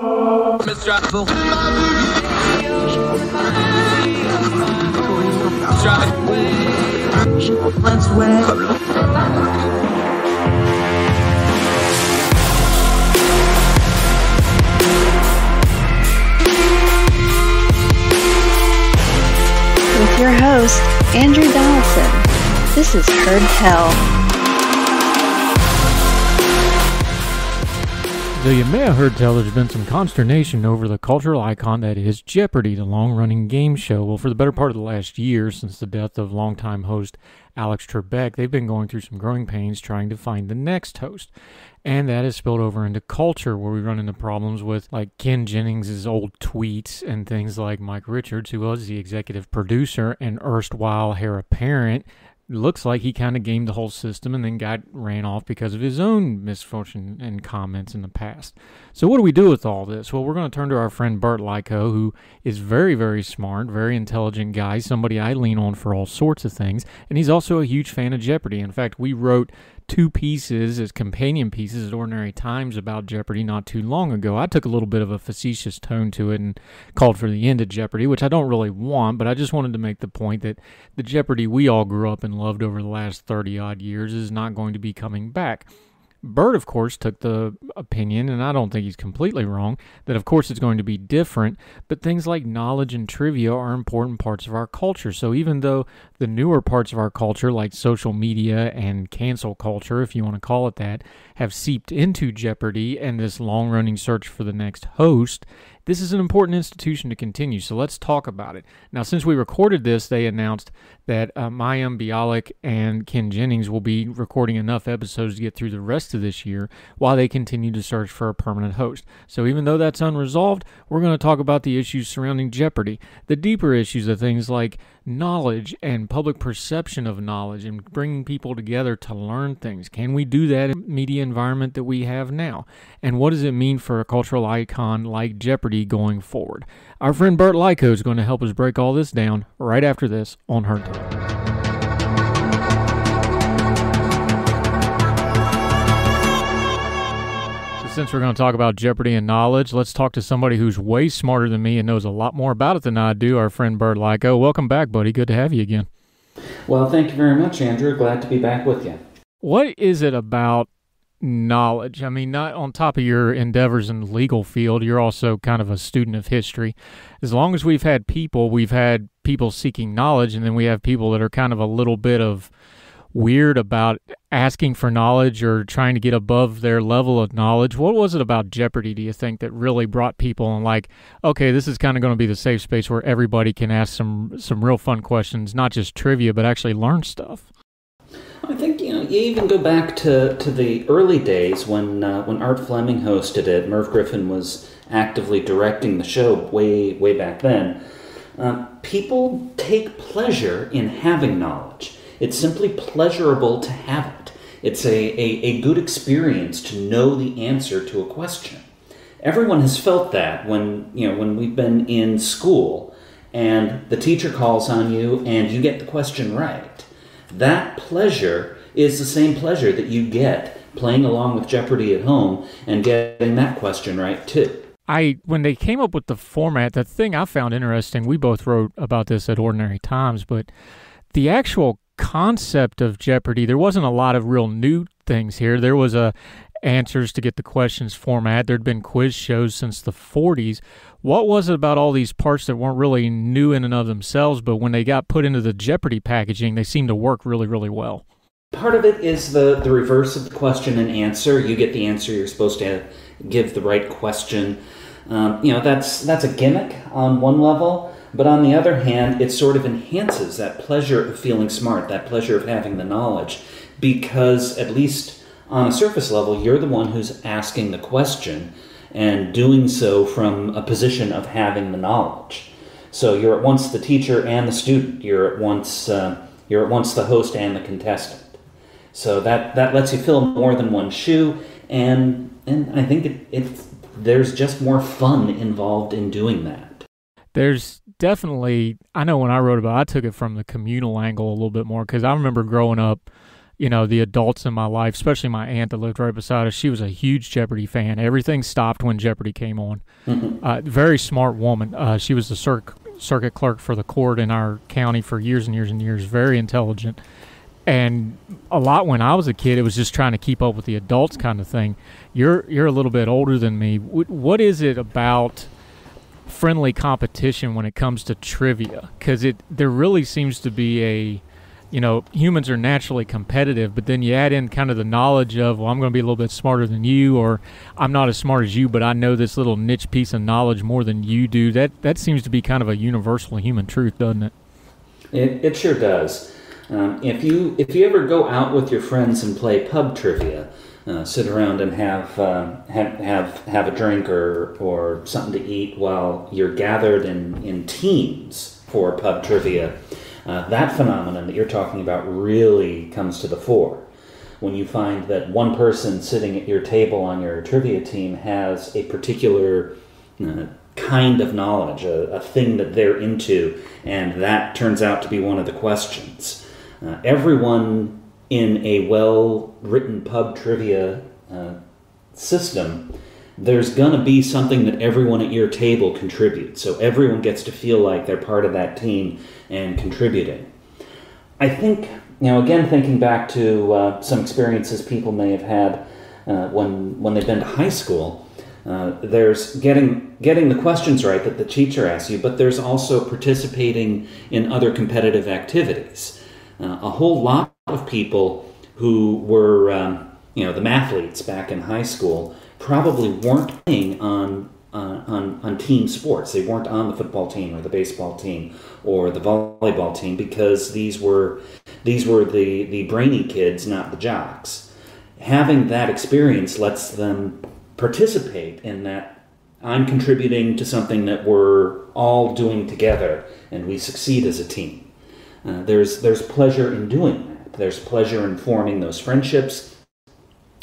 With your host, Andrew Donaldson. This is Heard Tell. So you may have heard tell there's been some consternation over the cultural icon that is Jeopardy, the long-running game show. Well, for the better part of the last year, since the death of longtime host Alex Trebek, they've been going through some growing pains trying to find the next host. And that has spilled over into culture, where we run into problems with, like, Ken Jennings' old tweets and things like Mike Richards, who was the executive producer and erstwhile heir apparent. Looks like he kind of gamed the whole system and then ran off because of his own misfortune and comments in the past. So what do we do with all this? Well, we're going to turn to our friend Burt Likko, who is very, very smart, very intelligent guy, somebody I lean on for all sorts of things, and he's also a huge fan of Jeopardy. In fact, we wrote 2 pieces as companion pieces at Ordinary Times about Jeopardy not too long ago. I took a little bit of a facetious tone to it and called for the end of Jeopardy, which I don't really want, but I just wanted to make the point that the Jeopardy we all grew up and loved over the last 30-odd years is not going to be coming back. Burt, of course, took the opinion, and I don't think he's completely wrong, that of course it's going to be different, but things like knowledge and trivia are important parts of our culture. So even though the newer parts of our culture, like social media and cancel culture, if you want to call it that, have seeped into Jeopardy and this long-running search for the next host, this is an important institution to continue, so let's talk about it. Now, since we recorded this, they announced that Mayim Bialik and Ken Jennings will be recording enough episodes to get through the rest of this year while they continue to search for a permanent host. So even though that's unresolved, we're going to talk about the issues surrounding Jeopardy. The deeper issues are things like knowledge and public perception of knowledge and bringing people together to learn things. Can we do that in the media environment that we have now? And what does it mean for a cultural icon like Jeopardy going forward? Our friend Burt Likko is going to help us break all this down right after this on Heard Tell. Since we're going to talk about Jeopardy and knowledge, let's talk to somebody who's way smarter than me and knows a lot more about it than I do, our friend Burt Likko. Welcome back, buddy. Good to have you again. Well, thank you very much, Andrew. Glad to be back with you. What is it about knowledge? I mean, not on top of your endeavors in the legal field, you're also kind of a student of history. As long as we've had people seeking knowledge, and then we have people that are kind of a little bit of weird about asking for knowledge or trying to get above their level of knowledge. What was it about Jeopardy, do you think, that really brought people and like, okay, this is kind of going to be the safe space where everybody can ask some real fun questions, not just trivia, but actually learn stuff? I think, you even go back to the early days when Art Fleming hosted it. Merv Griffin was actively directing the show way back then. People take pleasure in having knowledge. It's simply pleasurable to have it. It's a good experience to know the answer to a question. Everyone has felt that when we've been in school and the teacher calls on you and you get the question right. That pleasure is the same pleasure that you get playing along with Jeopardy at home and getting that question right too. When they came up with the format, the thing I found interesting, we both wrote about this at Ordinary Times, but the actual concept of Jeopardy, there wasn't a lot of real new things here. There was answers to get the questions format. There'd been quiz shows since the 40s. What was it about all these parts that weren't really new in and of themselves, but when they got put into the Jeopardy packaging, they seemed to work really, really well? Part of it is the reverse of the question and answer. You get the answer, you're supposed to give the right question. That's a gimmick on one level. But on the other hand, it sort of enhances that pleasure of feeling smart, that pleasure of having the knowledge, because at least on a surface level, you're the one who's asking the question and doing so from a position of having the knowledge. So you're at once the teacher and the student. You're at once the host and the contestant. So that lets you fill more than one shoe, and I think there's just more fun involved in doing that. There's definitely, I know when I wrote about it, I took it from the communal angle a little bit more, because I remember growing up, the adults in my life, especially my aunt that lived right beside us. She was a huge Jeopardy fan. Everything stopped when Jeopardy came on. Very smart woman. She was the circuit clerk for the court in our county for years and years and years. Very intelligent. And a lot when I was a kid, it was just trying to keep up with the adults kind of thing. You're a little bit older than me. What is it about friendly competition when it comes to trivia? Because there really seems to be humans are naturally competitive, but then you add in kind of the knowledge of, well, I'm going to be a little bit smarter than you, or I'm not as smart as you, but I know this little niche piece of knowledge more than you do. That seems to be kind of a universal human truth, doesn't it? It sure does. If you ever go out with your friends and play pub trivia, sit around and have a drink or something to eat while you're gathered in teams for pub trivia, that phenomenon that you're talking about really comes to the fore. When you find that one person sitting at your table on your trivia team has a particular kind of knowledge, a thing that they're into, and that turns out to be one of the questions. Everyone in a well-written pub trivia system, there's going to be something that everyone at your table contributes. So everyone gets to feel like they're part of that team and contributing. I think, again, thinking back to some experiences people may have had when they've been to high school, there's getting the questions right that the teacher asks you, but there's also participating in other competitive activities. A whole lot of people who were, the mathletes back in high school probably weren't playing on team sports. They weren't on the football team or the baseball team or the volleyball team because these were the brainy kids, not the jocks. Having that experience lets them participate in that. I'm contributing to something that we're all doing together, and we succeed as a team. There's pleasure in doing that. There's pleasure in forming those friendships,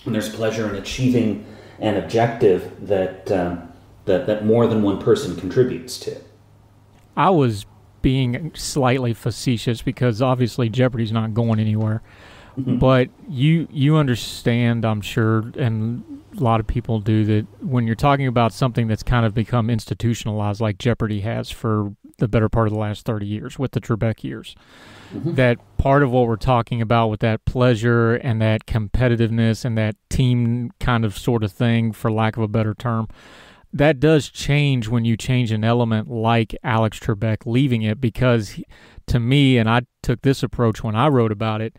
and there's pleasure in achieving an objective that more than one person contributes to. I was being slightly facetious because obviously Jeopardy's not going anywhere. But you understand, I'm sure, and a lot of people do, that when you're talking about something that's kind of become institutionalized like Jeopardy has for the better part of the last 30 years with the Trebek years, that part of what we're talking about with that pleasure and that competitiveness and that team kind of sort of thing, for lack of a better term, that does change when you change an element like Alex Trebek leaving it, because to me, and I took this approach when I wrote about it,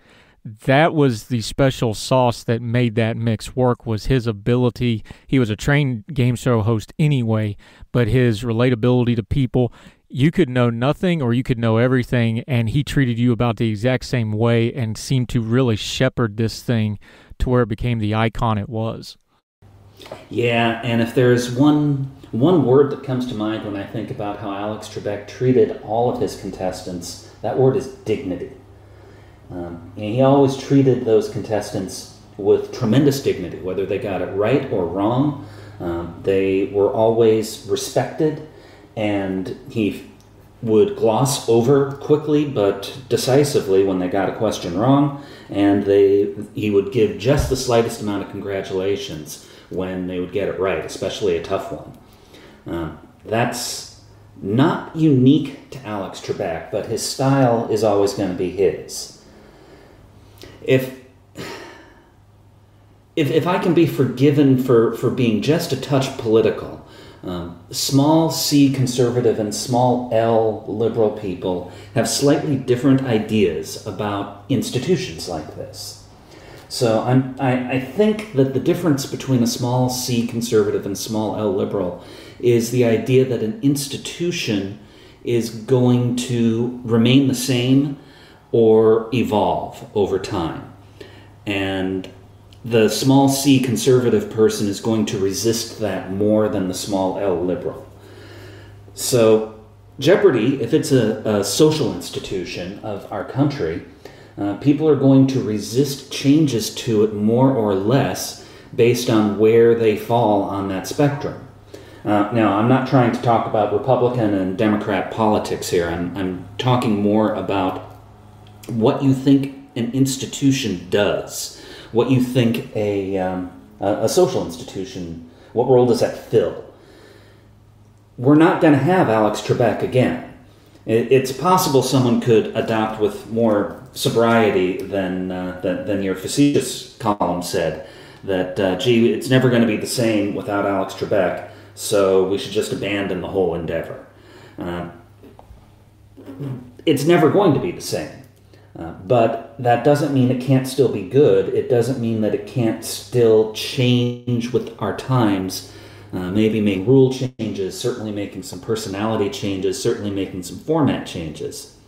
that was the special sauce that made that mix work, was his ability. He was a trained game show host anyway, but his relatability to people. You could know nothing or you could know everything, and he treated you about the exact same way and seemed to really shepherd this thing to where it became the icon it was. Yeah, and if there's one word that comes to mind when I think about how Alex Trebek treated all of his contestants, that word is dignity. And he always treated those contestants with tremendous dignity, whether they got it right or wrong. They were always respected, and he would gloss over quickly but decisively when they got a question wrong, and he would give just the slightest amount of congratulations when they would get it right, especially a tough one. That's not unique to Alex Trebek, but his style is always going to be his. If I can be forgiven for being just a touch political, small C conservative and small L liberal people have slightly different ideas about institutions like this. So I think that the difference between a small C conservative and small L liberal is the idea that an institution is going to remain the same or evolve over time. And the small C conservative person is going to resist that more than the small L liberal. So Jeopardy, if it's a social institution of our country, people are going to resist changes to it more or less based on where they fall on that spectrum. Now, I'm not trying to talk about Republican and Democrat politics here. I'm talking more about what you think an institution does, what you think a social institution, what role does that fill? We're not going to have Alex Trebek again. It's possible someone could adopt with more sobriety than your facetious column said, that, gee, it's never going to be the same without Alex Trebek, so we should just abandon the whole endeavor. It's never going to be the same. But that doesn't mean it can't still be good. It doesn't mean that it can't still change with our times, maybe make rule changes, certainly making some personality changes, certainly making some format changes.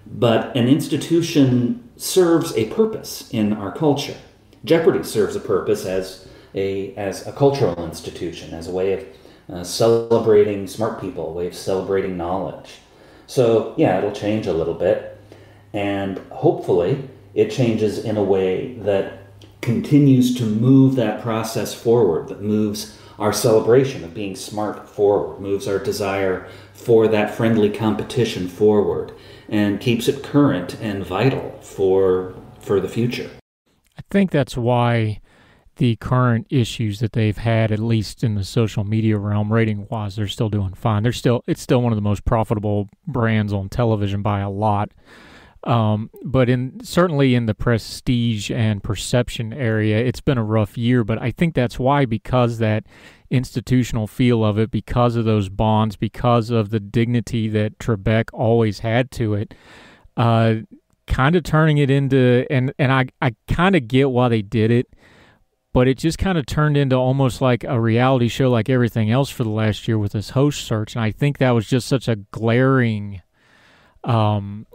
But an institution serves a purpose in our culture. Jeopardy serves a purpose as a cultural institution, as a way of celebrating smart people, a way of celebrating knowledge. So, yeah, it'll change a little bit. And hopefully it changes in a way that continues to move that process forward, that moves our celebration of being smart forward, moves our desire for that friendly competition forward, and keeps it current and vital for the future. I think that's why the current issues that they've had, at least in the social media realm, rating-wise, they're still doing fine. It's still one of the most profitable brands on television by a lot. But certainly in the prestige and perception area, it's been a rough year. But I think that's why, because that institutional feel of it, because of those bonds, because of the dignity that Trebek always had to it, kind of turning it into, and I kind of get why they did it, but it just kind of turned into almost like a reality show like everything else for the last year with this host search. And I think that was just such a glaring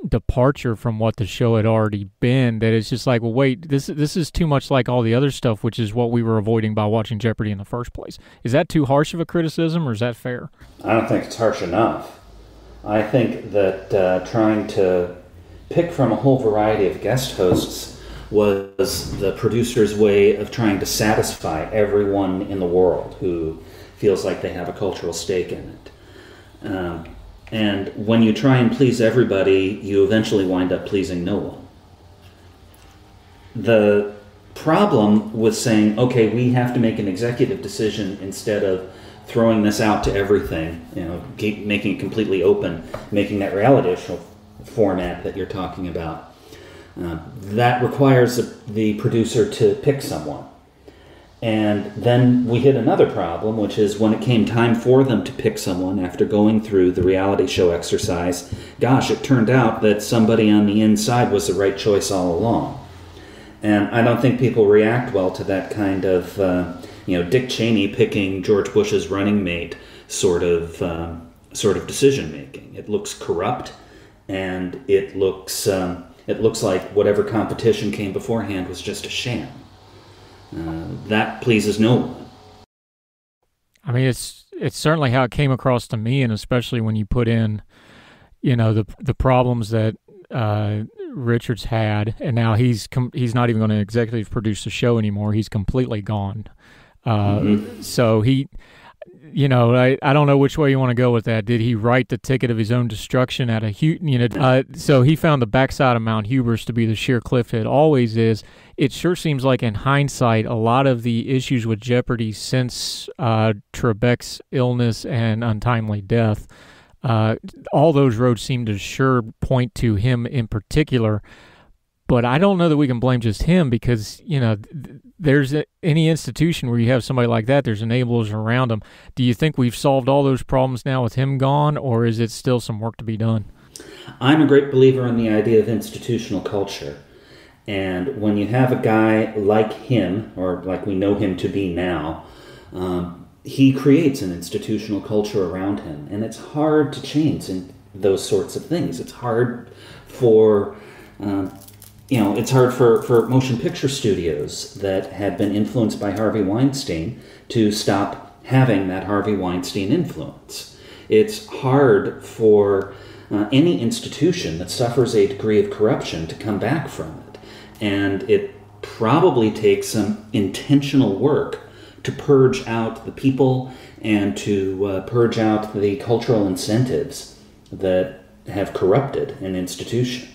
departure from what the show had already been, that it's just like, well, wait, this is too much like all the other stuff, which is what we were avoiding by watching Jeopardy in the first place. Is that too harsh of a criticism, or is that fair? I don't think it's harsh enough. I think that trying to pick from a whole variety of guest hosts was the producer's way of trying to satisfy everyone in the world who feels like they have a cultural stake in it. And when you try and please everybody, you eventually wind up pleasing no one. The problem with saying, okay, we have to make an executive decision instead of throwing this out to everything, keep making it completely open, making that reality show format that you're talking about, that requires the producer to pick someone. And then we hit another problem, which is when it came time for them to pick someone after going through the reality show exercise, gosh, it turned out that somebody on the inside was the right choice all along. And I don't think people react well to that kind of, Dick Cheney picking George Bush's running mate sort of decision making. It looks corrupt, and it looks like whatever competition came beforehand was just a sham. That pleases no one. I mean, it's certainly how it came across to me, and especially when you put in, the problems that Richards had, and now he's not even going to executive produce the show anymore. He's completely gone. So he, I don't know which way you want to go with that. Did he write the ticket of his own destruction at a so he found the backside of Mount Hubris to be the sheer cliff it always is. It sure seems like in hindsight, a lot of the issues with Jeopardy since Trebek's illness and untimely death, all those roads seem to sure point to him in particular. But I don't know that we can blame just him, because, there's any institution where you have somebody like that, there's enablers around them. Do you think we've solved all those problems now with him gone, or is it still some work to be done? I'm a great believer in the idea of institutional culture. And when you have a guy like him, or like we know him to be now, he creates an institutional culture around him. And it's hard to change in those sorts of things. It's hard for... it's hard for motion picture studios that had been influenced by Harvey Weinstein to stop having that Harvey Weinstein influence. It's hard for any institution that suffers a degree of corruption to come back from it. And it probably takes some intentional work to purge out the people and to purge out the cultural incentives that have corrupted an institution.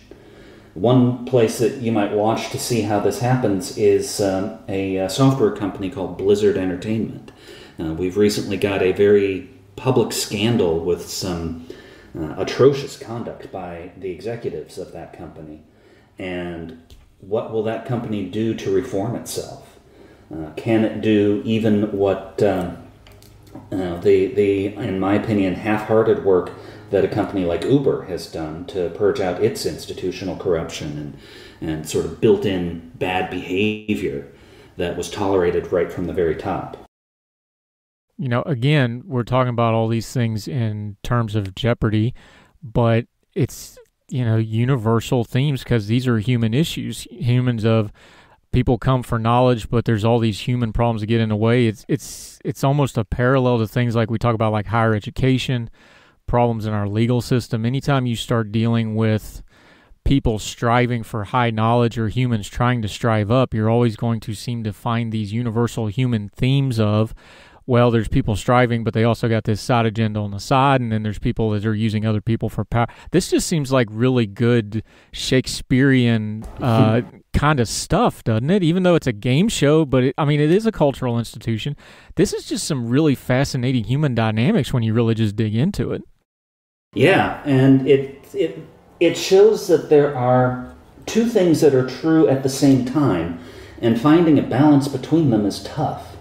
One place that you might watch to see how this happens is a software company called Blizzard Entertainment. We've recently got a very public scandal with some atrocious conduct by the executives of that company. And what will that company do to reform itself? Can it do even what the in my opinion, half-hearted work that a company like Uber has done to purge out its institutional corruption and sort of built-in bad behavior that was tolerated right from the very top? You know, again, we're talking about all these things in terms of Jeopardy, but it's, you know, universal themes because these are human issues. Humans of people come for knowledge, but there's all these human problems that get in the way. It's almost a parallel to things like we talk about, like higher education, problems in our legal system. Anytime you start dealing with people striving for high knowledge or humans trying to strive up, you're always going to seem to find these universal human themes of, well, there's people striving, but they also got this side agenda on the side, and then there's people that are using other people for power. This just seems like really good Shakespearean kind of stuff, doesn't it? Even though it's a game show, but it is a cultural institution. This is just some really fascinating human dynamics when you really just dig into it. Yeah, and it shows that there are two things that are true at the same time, and finding a balance between them is tough.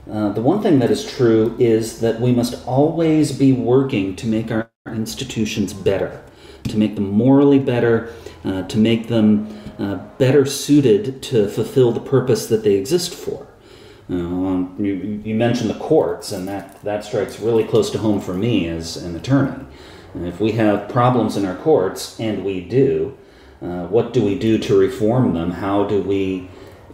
The one thing that is true is that we must always be working to make our institutions better, to make them morally better, to make them better suited to fulfill the purpose that they exist for. You mentioned the courts, and that strikes really close to home for me as an attorney. And if we have problems in our courts, and we do, what do we do to reform them? How do we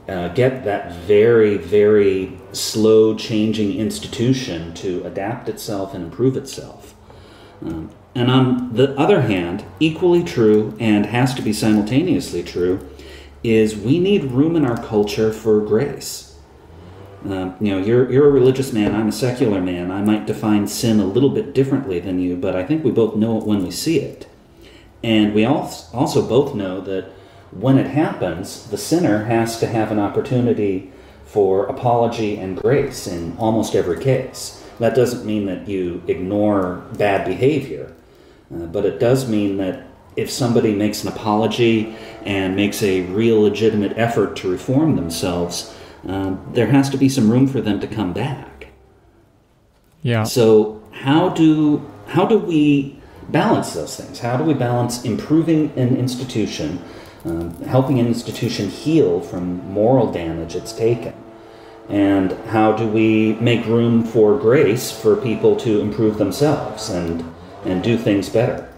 get that very, very slow-changing institution to adapt itself and improve itself? And on the other hand, equally true, and has to be simultaneously true, is we need room in our culture for grace. You're a religious man, I'm a secular man. I might define sin a little bit differently than you, but I think we both know it when we see it. And we also both know that when it happens, the sinner has to have an opportunity for apology and grace in almost every case. That doesn't mean that you ignore bad behavior, but it does mean that if somebody makes an apology and makes a real legitimate effort to reform themselves, there has to be some room for them to come back. Yeah. So how do we balance those things? How do we balance improving an institution, helping an institution heal from moral damage it's taken? And how do we make room for grace for people to improve themselves and do things better?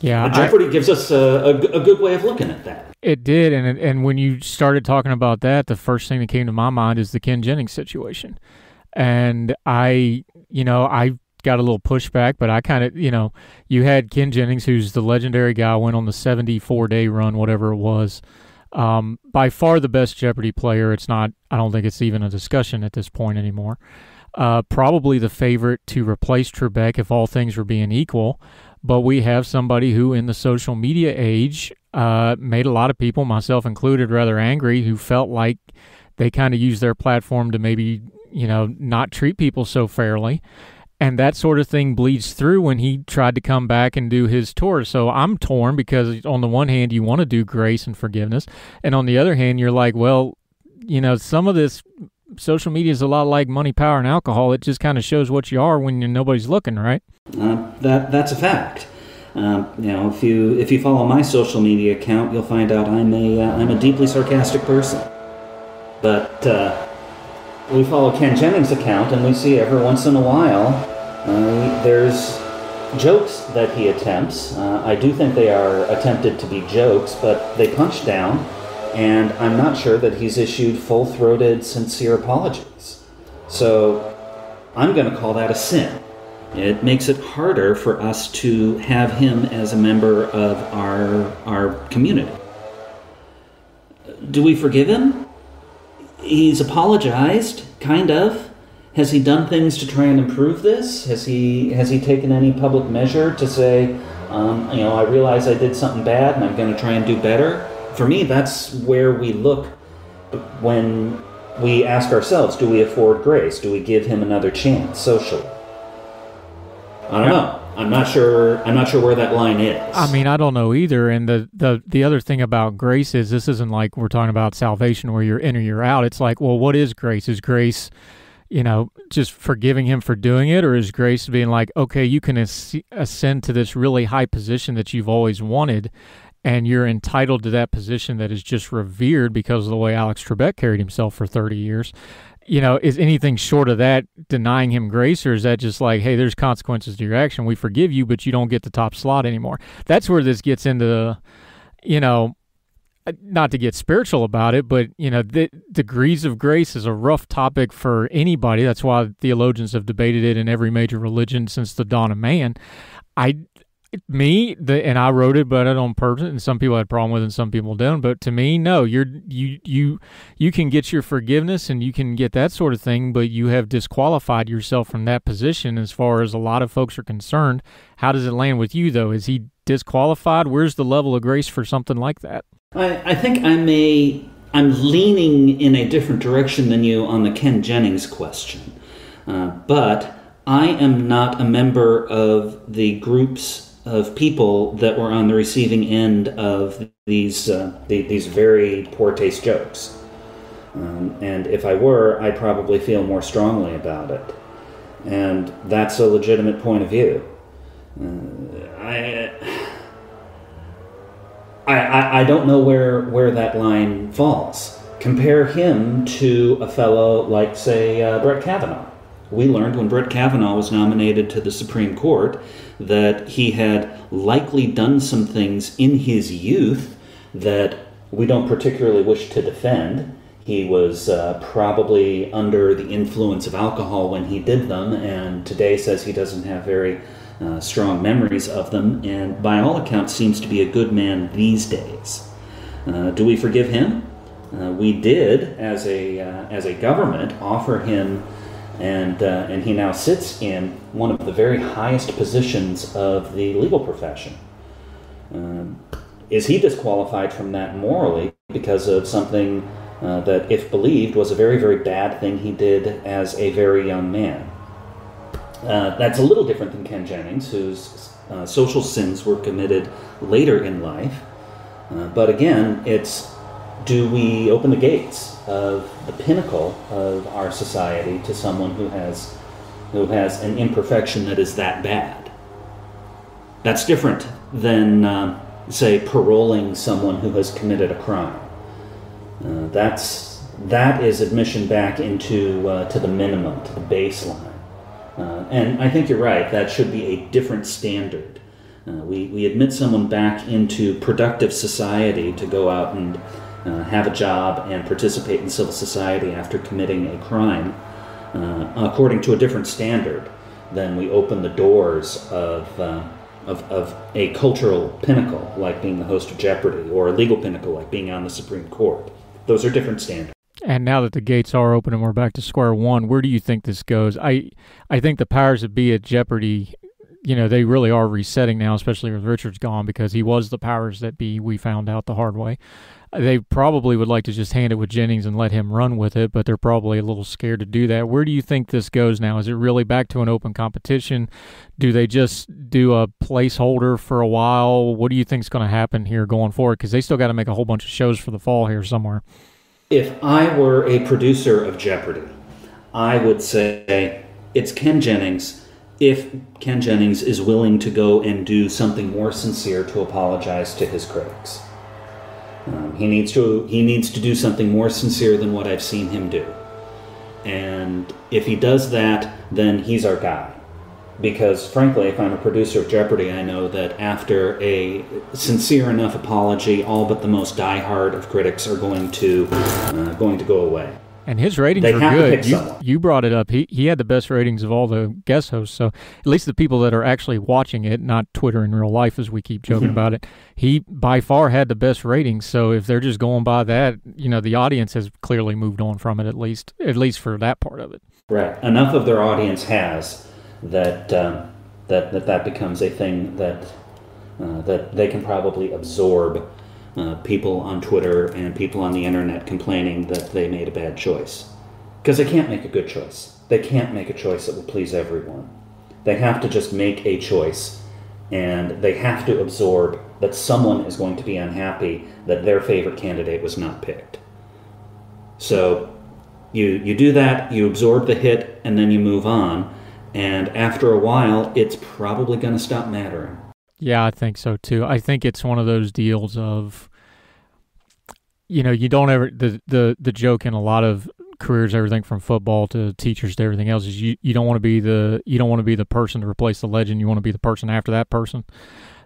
Yeah, Jeopardy gives us a good way of looking at that. It did, and when you started talking about that, the first thing that came to my mind is the Ken Jennings situation. And I got a little pushback, but I kind of, you had Ken Jennings, who's the legendary guy, went on the 74-day run, whatever it was. By far the best Jeopardy player. It's not, I don't think it's even a discussion at this point anymore. Probably the favorite to replace Trebek if all things were being equal. But we have somebody who, in the social media age, made a lot of people, myself included, rather angry, who felt like they kind of used their platform to maybe, not treat people so fairly. And that sort of thing bleeds through when he tried to come back and do his tour. So I'm torn because on the one hand, you want to do grace and forgiveness. And on the other hand, you're like, well, some of this social media is a lot like money, power, and alcohol. It just kind of shows what you are when nobody's looking, right? That's a fact. If you follow my social media account, you'll find out I'm a deeply sarcastic person. But we follow Ken Jennings' account, and we see every once in a while there's jokes that he attempts. I do think they are attempted to be jokes, but they punch down, and I'm not sure that he's issued full-throated, sincere apologies. So I'm going to call that a sin. It makes it harder for us to have him as a member of our community. Do we forgive him? He's apologized, kind of. Has he done things to try and improve this? Has he taken any public measure to say, I realize I did something bad and I'm going to try and do better? For me, that's where we look when we ask ourselves, do we afford grace? Do we give him another chance socially? I don't know. I'm not sure where that line is. I mean, I don't know either. And the other thing about grace is this isn't like we're talking about salvation where you're in or you're out. It's like, well, what is grace? Is grace, just forgiving him for doing it? Or is grace being like, okay, you can ascend to this really high position that you've always wanted, and you're entitled to that position that is just revered because of the way Alex Trebek carried himself for 30 years. Is anything short of that denying him grace, or is that just like, hey, there's consequences to your action. We forgive you, but you don't get the top slot anymore. That's where this gets into, not to get spiritual about it, but, the degrees of grace is a rough topic for anybody. That's why theologians have debated it in every major religion since the dawn of man. And I wrote it, but I don't purpose it, and some people had a problem with it and some people don't. But to me, no, you can get your forgiveness and you can get that sort of thing, but you have disqualified yourself from that position as far as a lot of folks are concerned. How does it land with you, though? Is he disqualified? Where's the level of grace for something like that? I think I'm leaning in a different direction than you on the Ken Jennings question. But I am not a member of the groups of people that were on the receiving end of these very poor taste jokes. And if I were, I'd probably feel more strongly about it. And that's a legitimate point of view. I don't know where that line falls. Compare him to a fellow like, say, Brett Kavanaugh. We learned when Brett Kavanaugh was nominated to the Supreme Court that he had likely done some things in his youth that we don't particularly wish to defend. He was probably under the influence of alcohol when he did them, and today says he doesn't have very strong memories of them, and by all accounts seems to be a good man these days. Do we forgive him? We did, as a government, offer him, and he now sits in one of the very highest positions of the legal profession. Is he disqualified from that morally because of something that, if believed, was a very, very bad thing he did as a very young man? That's a little different than Ken Jennings, whose social sins were committed later in life. But again, it's, do we open the gates of the pinnacle of our society to someone who has an imperfection that is that bad? That's different than, say, paroling someone who has committed a crime. That is admission back into to the minimum, to the baseline. And I think you're right. That should be a different standard. We admit someone back into productive society to go out and have a job and participate in civil society after committing a crime according to a different standard than we open the doors of a cultural pinnacle like being the host of Jeopardy, or a legal pinnacle like being on the Supreme Court. Those are different standards. And now that the gates are open and we're back to square one, where do you think this goes? I think the powers that be at Jeopardy, they really are resetting now, especially with Richard's gone, because he was the powers that be, we found out the hard way. They probably would like to just hand it with Jennings and let him run with it, but they're probably a little scared to do that. Where do you think this goes now? Is it really back to an open competition? Do they just do a placeholder for a while? What do you think is going to happen here going forward? Because they still got to make a whole bunch of shows for the fall here somewhere. If I were a producer of Jeopardy, I would say it's Ken Jennings, if Ken Jennings is willing to go and do something more sincere to apologize to his critics. He needs to do something more sincere than what I've seen him do. And if he does that, then he's our guy. Because frankly, if I'm a producer of Jeopardy, I know that after a sincere enough apology, all but the most diehard of critics are going to go away. And his ratings were good. You brought it up. He had the best ratings of all the guest hosts. So at least the people that are actually watching it, not Twitter in real life as we keep joking about it, he by far had the best ratings. So if they're just going by that, the audience has clearly moved on from it, at least for that part of it. Right. Enough of their audience has that that becomes a thing that they can probably absorb people on Twitter and people on the internet complaining that they made a bad choice. Because they can't make a good choice. They can't make a choice that will please everyone. They have to just make a choice, and they have to absorb that someone is going to be unhappy that their favorite candidate was not picked. So you do that, you absorb the hit, and then you move on. And after a while, it's probably going to stop mattering. Yeah, I think so too. I think it's one of those deals of, you don't ever, the joke in a lot of careers, everything from football to teachers to everything else, is you don't want to be the person to replace the legend. You want to be the person after that person.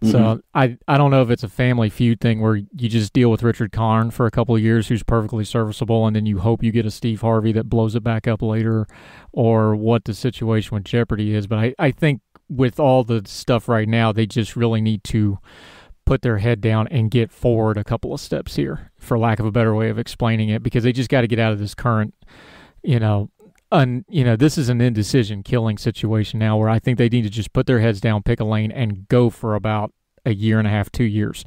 Mm-hmm. So I don't know if it's a Family Feud thing where you just deal with Richard Karn for a couple of years, who's perfectly serviceable, and then you hope you get a Steve Harvey that blows it back up later, or what the situation with Jeopardy is. But I think with all the stuff right now, they just really need to put their head down and get forward a couple of steps here, for lack of a better way of explaining it, because they just got to get out of this current, this is an indecision killing situation now, where I think they need to just put their heads down, pick a lane, and go for about a year and a half, 2 years,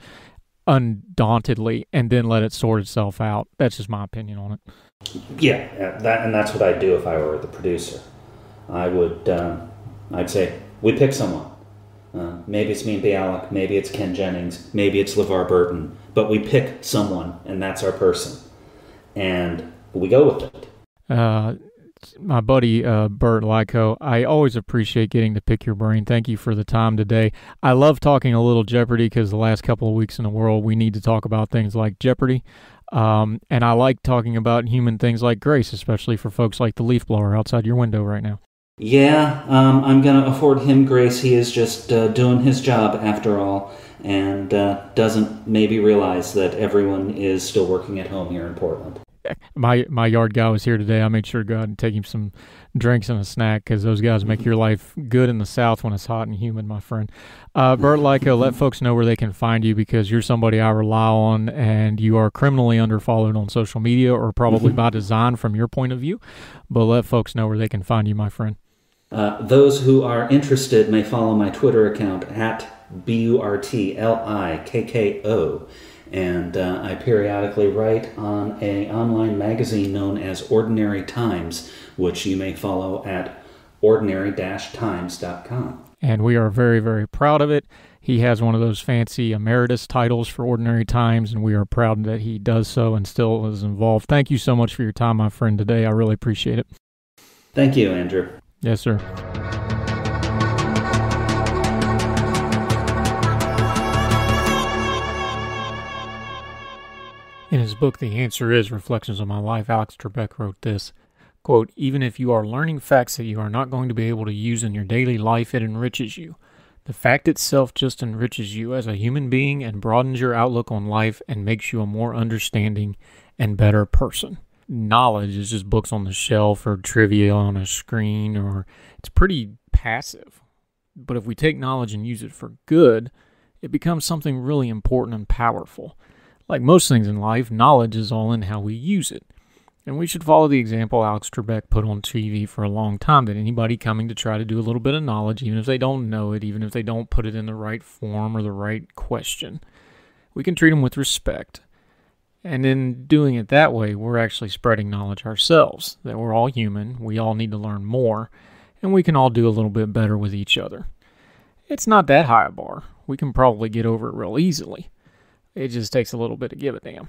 undauntedly, and then let it sort itself out. That's just my opinion on it. Yeah, that's what I'd do if I were the producer. I'd say, we pick someone. Maybe it's me and Bialik, maybe it's Ken Jennings, maybe it's LeVar Burton, but we pick someone, and that's our person. And we go with it. My buddy Burt Likko, I always appreciate getting to pick your brain. Thank you for the time today. I love talking a little Jeopardy, because the last couple of weeks in the world, we need to talk about things like Jeopardy. And I like talking about human things like grace, especially for folks like the leaf blower outside your window right now. Yeah, I'm going to afford him grace. He is just doing his job after all, and doesn't maybe realize that everyone is still working at home here in Portland. My yard guy was here today. I made sure to go out and take him some drinks and a snack, because those guys make your life good in the South when it's hot and humid, my friend. Burt Likko, let folks know where they can find you, because you're somebody I rely on, and you are criminally underfollowed on social media, or probably by design from your point of view. But let folks know where they can find you, my friend. Those who are interested may follow my Twitter account at BurtLikko, and I periodically write on an online magazine known as Ordinary Times, which you may follow at ordinary-times.com. And we are very, very proud of it. He has one of those fancy emeritus titles for Ordinary Times, and we are proud that he does so and still is involved. Thank you so much for your time, my friend, today. I really appreciate it. Thank you, Andrew. Yes, sir. In his book, The Answer Is, Reflections on My Life, Alex Trebek wrote this, quote, "Even if you are learning facts that you are not going to be able to use in your daily life, it enriches you. The fact itself just enriches you as a human being and broadens your outlook on life and makes you a more understanding and better person." Knowledge is just books on the shelf or trivia on a screen, or it's pretty passive. But if we take knowledge and use it for good, it becomes something really important and powerful. Like most things in life, knowledge is all in how we use it. And we should follow the example Alex Trebek put on TV for a long time, that anybody coming to try to do a little bit of knowledge, even if they don't know it, even if they don't put it in the right form or the right question, we can treat them with respect. And in doing it that way, we're actually spreading knowledge ourselves, that we're all human, we all need to learn more, and we can all do a little bit better with each other. It's not that high a bar. We can probably get over it real easily. It just takes a little bit to give a damn.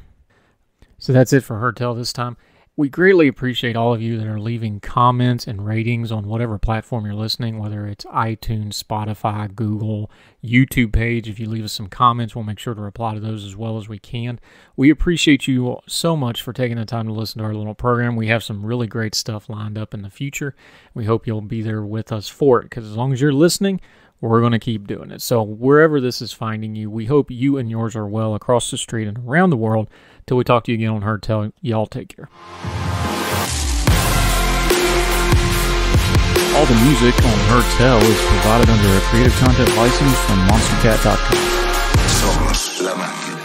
So that's it for Heard Tell this time. We greatly appreciate all of you that are leaving comments and ratings on whatever platform you're listening, whether it's iTunes, Spotify, Google, YouTube page. If you leave us some comments, we'll make sure to reply to those as well as we can. We appreciate you so much for taking the time to listen to our little program. We have some really great stuff lined up in the future. We hope you'll be there with us for it, because as long as you're listening, we're going to keep doing it. So wherever this is finding you, we hope you and yours are well across the street and around the world. Till we talk to you again on Heard Tell, y'all take care. All the music on Heard Tell is provided under a Creative Content license from monstercat.com. Somos la máquina.